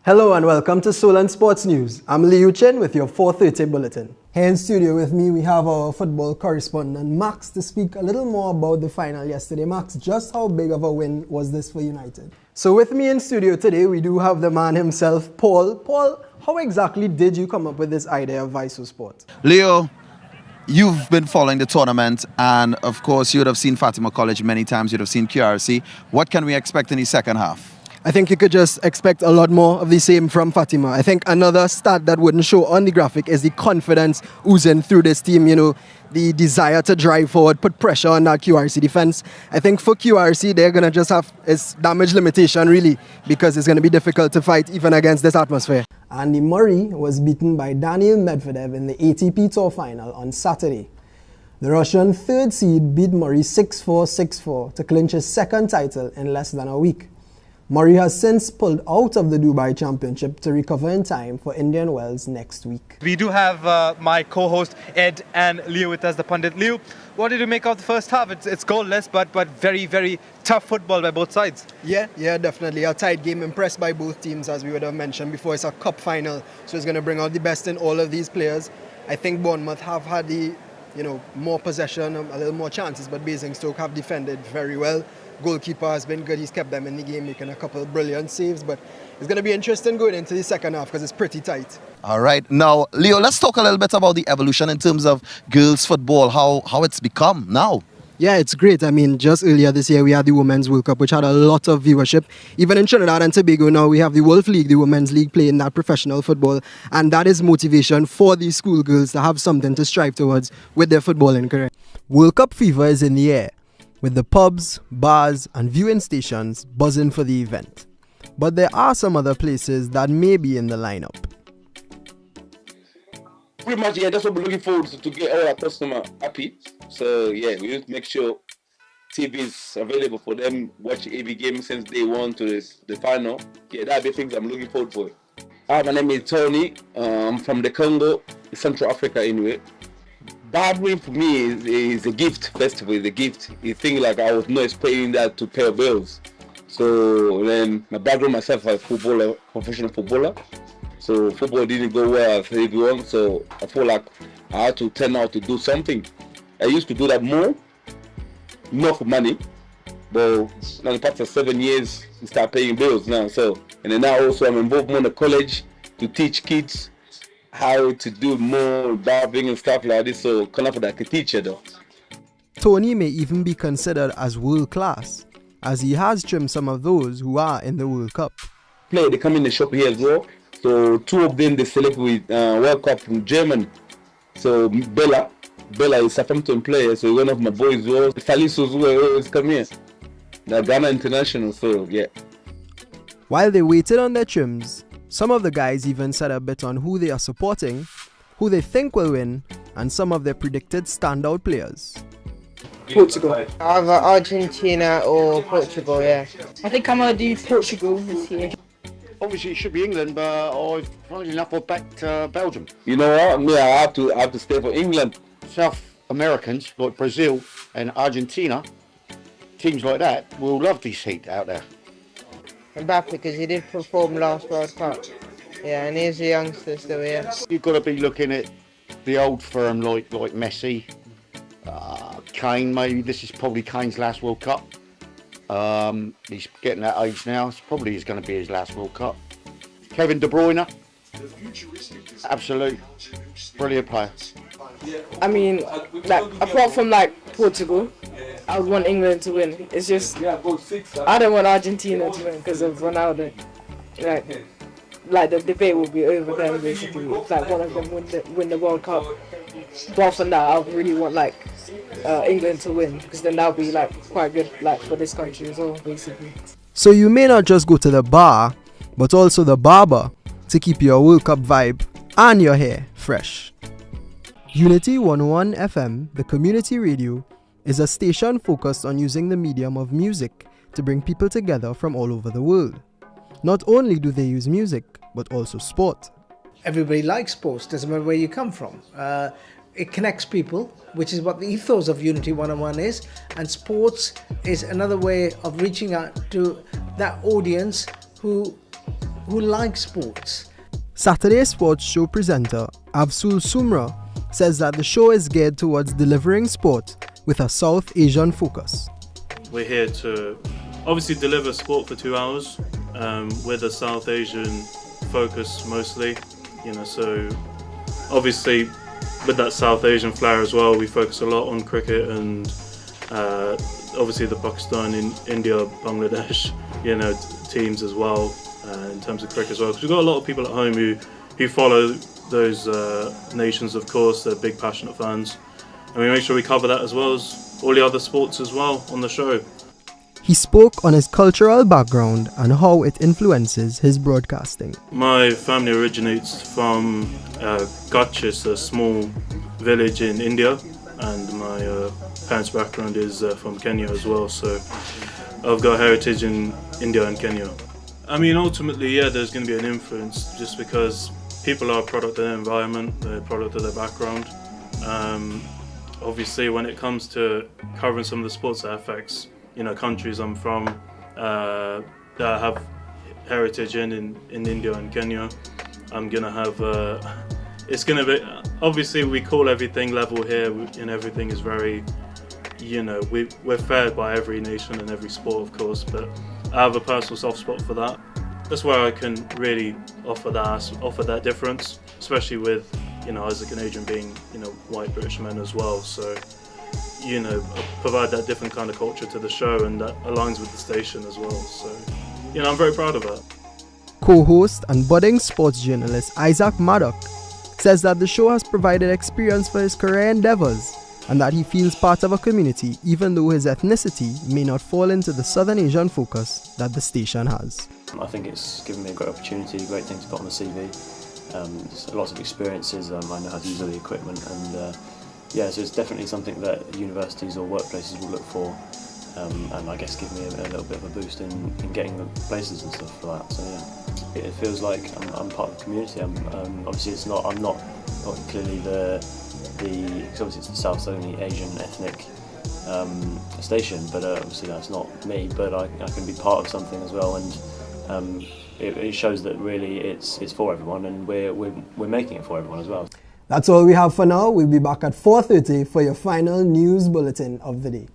Hello and welcome to Solent Sports News. I'm Liu Chen with your 4:30 bulletin. Here in studio with me, we have our football correspondent Max to speak a little more about the final yesterday. Max, just how big of a win was this for United? So with me in studio today, we do have the man himself, Paul. Paul, how exactly did you come up with this idea of Viso Sport? Leo, you've been following the tournament, and of course you would have seen Fatima College many times, you'd have seen QRC. What can we expect in the second half? I think you could just expect a lot more of the same from Fatima. I think another stat that wouldn't show on the graphic is the confidence oozing through this team, the desire to drive forward, put pressure on that QRC defense. I think for QRC, they're going to just have its damage limitation, really, because it's going to be difficult to fight even against this atmosphere. Andy Murray was beaten by Daniil Medvedev in the ATP Tour final on Saturday. The Russian third seed beat Murray 6-4, 6-4 to clinch his second title in less than a week. Murray has since pulled out of the Dubai Championship to recover in time for Indian Wells next week. We do have my co-host Ed and Leo with us, the pundit. Leo, what did you make of the first half? It's goalless, but very, very tough football by both sides. Yeah, definitely. A tight game, impressed by both teams, as we would have mentioned before. It's a cup final, so it's going to bring out the best in all of these players. I think Bournemouth have had the, more possession, a little more chances, but Basingstoke have defended very well. Goalkeeper has been good. He's kept them in the game, making a couple of brilliant saves. But it's going to be interesting going into the second half because it's pretty tight. All right. Now, Leo, let's talk a little bit about the evolution in terms of girls' football, how it's become now. Yeah, it's great. I mean, just earlier this year, we had the Women's World Cup, which had a lot of viewership. Even in Trinidad and Tobago now, we have the Wolf League, the Women's League, playing that professional football. And that is motivation for these schoolgirls to have something to strive towards with their footballing career. World Cup fever is in the air, with the pubs, bars and viewing stations buzzing for the event. But there are some other places that may be in the lineup. Pretty much, yeah, that's what we're looking forward to get all our customer happy. So, yeah, we just make sure TV is available for them, watch every game since day one to the final. Yeah, that'll be things I'm looking forward for. Hi, my name is Tony. I'm from the Congo, Central Africa anyway. Barbering for me is a gift. Festival is a gift. You think like I was not expecting that to pay bills. So then my background myself as footballer, professional footballer. So football didn't go well as everyone. So I feel like I had to turn out to do something. I used to do that more, not for money, but now the past 7 years, we start paying bills now. So and then now also I'm involved more in the college to teach kids how to do more barbering and stuff like this, so kind of like a teacher though. Tony may even be considered as world class, as he has trimmed some of those who are in the World Cup. They come in the shop here as well. So two of them they select with World Cup from Germany. So Bella is a Southampton player, so one of my boys was Faliso who always come here. The Ghana international, so yeah. While they waited on their trims, some of the guys even set a bet on who they are supporting, who they think will win, and some of their predicted standout players. Portugal. Either Argentina or Portugal, yeah. I think I'm going to do Portugal this year. Obviously it should be England, but I've funnily enough I've backed Belgium. You know what? Yeah, I have to stay for England. South Americans like Brazil and Argentina, teams like that will love this heat out there. Mbappe, because he did perform last World Cup. Yeah, and he's a youngster still, yeah. You've got to be looking at the old firm like Messi, Kane. Maybe this is probably Kane's last World Cup. He's getting that age now. It's probably going to be his last World Cup. Kevin De Bruyne, absolute brilliant player. I mean, apart from Portugal, I would want England to win. It's just I don't want Argentina to win because of Ronaldo. Like the debate will be over then basically. If one of them win the World Cup. Apart from that, I really want England to win because then that'll be quite good for this country as well basically. So you may not just go to the bar, but also the barber to keep your World Cup vibe and your hair fresh. Unity 101 FM, the community radio, is a station focused on using the medium of music to bring people together from all over the world. Not only do they use music, but also sport. Everybody likes sports, doesn't matter where you come from. It connects people, which is what the ethos of Unity 101 is, and sports is another way of reaching out to that audience who who like sports. Saturday Sports Show presenter Avsul Sumra says that the show is geared towards delivering sport with a South Asian focus. We're here to obviously deliver sport for 2 hours with a South Asian focus mostly, so obviously with that South Asian flair as well, we focus a lot on cricket and obviously the Pakistan, India, Bangladesh, teams as well in terms of cricket as well. Because we've got a lot of people at home who follow those nations, of course. They're big, passionate fans. And we make sure we cover that as well as all the other sports as well on the show. He spoke on his cultural background and how it influences his broadcasting. My family originates from Kutch, it's a small village in India, and my parents' background is from Kenya as well, so I've got heritage in India and Kenya. I mean, ultimately, yeah, there's going to be an influence just because people are a product of their environment, they're a product of their background. Obviously, when it comes to covering some of the sports that affects countries I'm from that I have heritage in India and Kenya, I'm gonna have it's gonna be, obviously we call everything level here and everything is very, we're fair by every nation and every sport, of course, but I have a personal soft spot for that. That's where I can really offer that difference, especially with Isaac and Adrian being white British men as well, so provide that different kind of culture to the show, and that aligns with the station as well. So, I'm very proud of that. Co-host and budding sports journalist Isaac Maddock says that the show has provided experience for his career endeavors and that he feels part of a community even though his ethnicity may not fall into the Southern Asian focus that the station has. I think it's given me a great opportunity, a great thing to put on the CV. Lots of experiences, I know how to use all the equipment, and so it's definitely something that universities or workplaces will look for, and I guess give me a little bit of a boost in getting the places and stuff for that. So it feels like I'm part of the community. Obviously I'm not clearly because obviously it's the South only Asian ethnic station, but obviously that's not me. But I can be part of something as well, and it shows that really it's for everyone, and we're making it for everyone as well. That's all we have for now. We'll be back at 4:30 for your final news bulletin of the day.